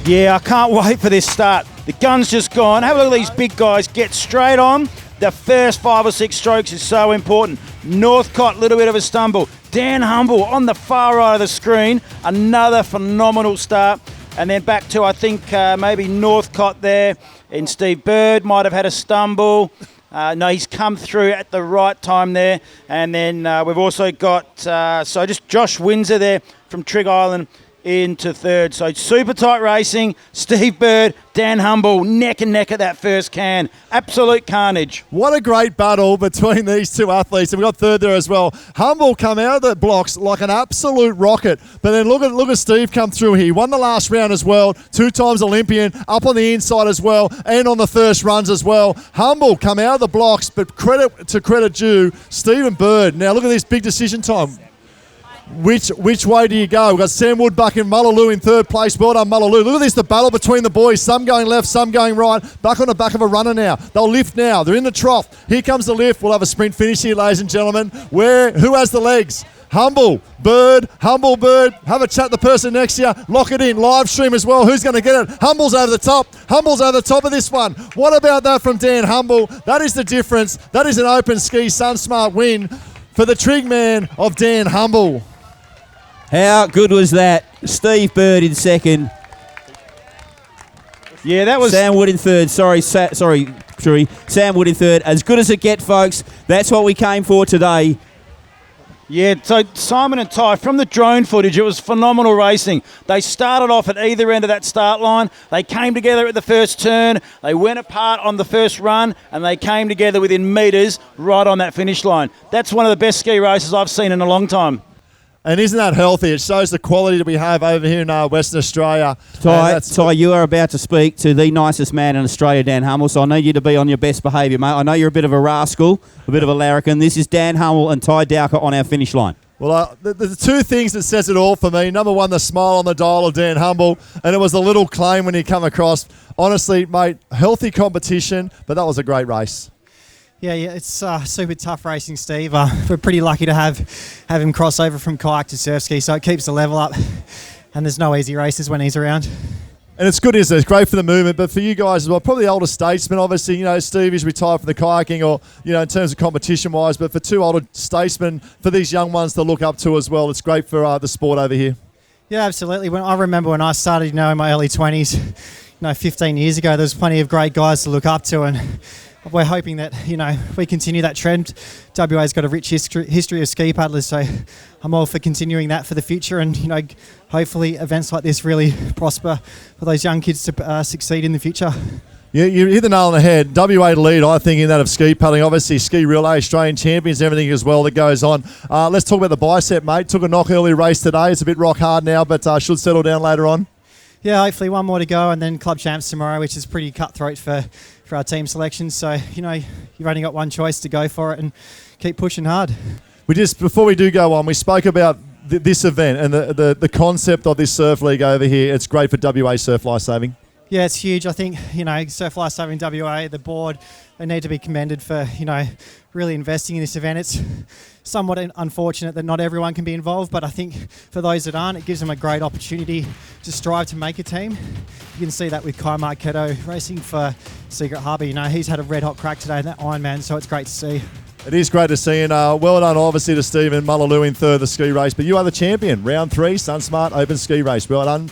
Yeah, I can't wait for this start. The gun's just gone. Have a look at these big guys. Get straight on. The first 5 or 6 strokes is so important. Northcott, little bit of a stumble. Dan Humble on the far right of the screen. Another phenomenal start. And then back to, I think, maybe Northcott there. And Steve Bird might have had a stumble. No, he's come through at the right time there. And then we've also got, just Josh Windsor there from Trig Island into third. So super tight racing. Steve Bird, Dan Humble, neck and neck at that first can. Absolute carnage. What a great battle between these two athletes. And we got third there as well. Humble come out of the blocks like an absolute rocket. But then look at Steve come through here. He won the last round as well. 2 times Olympian, up on the inside as well, and on the first runs as well. Humble come out of the blocks, but credit due, Stephen Bird. Now look at this big decision time. Which way do you go? We've got Sam Woodbuck and Mullaloo in third place. Well done, Mullaloo. Look at this, the battle between the boys. Some going left, some going right. Buck on the back of a runner now. They'll lift now. They're in the trough. Here comes the lift. We'll have a sprint finish here, ladies and gentlemen. Who has the legs? Humble Bird. Have a chat to the person next to you. Lock it in. Live stream as well. Who's going to get it? Humble's over the top. Humble's over the top of this one. What about that from Dan Humble? That is the difference. That is an open ski SunSmart win for the Trig man of Dan Humble. How good was that? Steve Bird in second. Yeah, that was... Sam Wood in third. Sorry, Truey. Sam Wood in third. As good as it gets, folks. That's what we came for today. Yeah, so Simon and Ty, from the drone footage, it was phenomenal racing. They started off at either end of that start line. They came together at the first turn. They went apart on the first run, and they came together within metres right on that finish line. That's one of the best ski races I've seen in a long time. And isn't that healthy? It shows the quality that we have over here in Western Australia. Ty, you are about to speak to the nicest man in Australia, Dan Hummel, so I need you to be on your best behaviour, mate. I know you're a bit of a rascal, a bit of a larrikin. This is Dan Hummel and Ty Dowker on our finish line. Well, the 2 things that says it all for me. Number 1, the smile on the dial of Dan Humble, and it was a little claim when he come across. Honestly, mate, healthy competition, but that was a great race. Yeah, it's super tough racing, Steve. We're pretty lucky to have him cross over from kayak to surf ski, so it keeps the level up, and there's no easy races when he's around. And it's good, isn't it? It's great for the movement, but for you guys as well, probably the older statesmen, obviously, Steve is retired from the kayaking or, in terms of competition-wise, but for 2 older statesmen, for these young ones to look up to as well, it's great for the sport over here. Yeah, absolutely. I remember when I started, in my early 20s, 15 years ago, there was plenty of great guys to look up to, and we're hoping that, we continue that trend. WA's got a rich history of ski paddlers, so I'm all for continuing that for the future, and, hopefully events like this really prosper for those young kids to succeed in the future. Yeah, you hit the nail on the head. WA lead, I think, in that of ski paddling. Obviously, ski relay, Australian champions, everything as well that goes on. Let's talk about the bicep, mate. Took a knock early race today. It's a bit rock hard now, but should settle down later on. Yeah, hopefully 1 more to go, and then club champs tomorrow, which is pretty cutthroat for our team selection. So, you've only got one choice to go for it and keep pushing hard. Before we do go on, we spoke about this event and the concept of this surf league over here. It's great for WA surf lifesaving. Yeah, it's huge. I think, Surf Lifesaving WA, the board, they need to be commended for, really investing in this event. It's somewhat unfortunate that not everyone can be involved, but I think for those that aren't, it gives them a great opportunity to strive to make a team. You can see that with Kai Marketo racing for Secret Harbour. He's had a red-hot crack today in that Ironman, so it's great to see. It is great to see, and well done, obviously, to Stephen Mullaloo in third, the ski race. But you are the champion. Round 3, SunSmart Open Ski Race. Well done.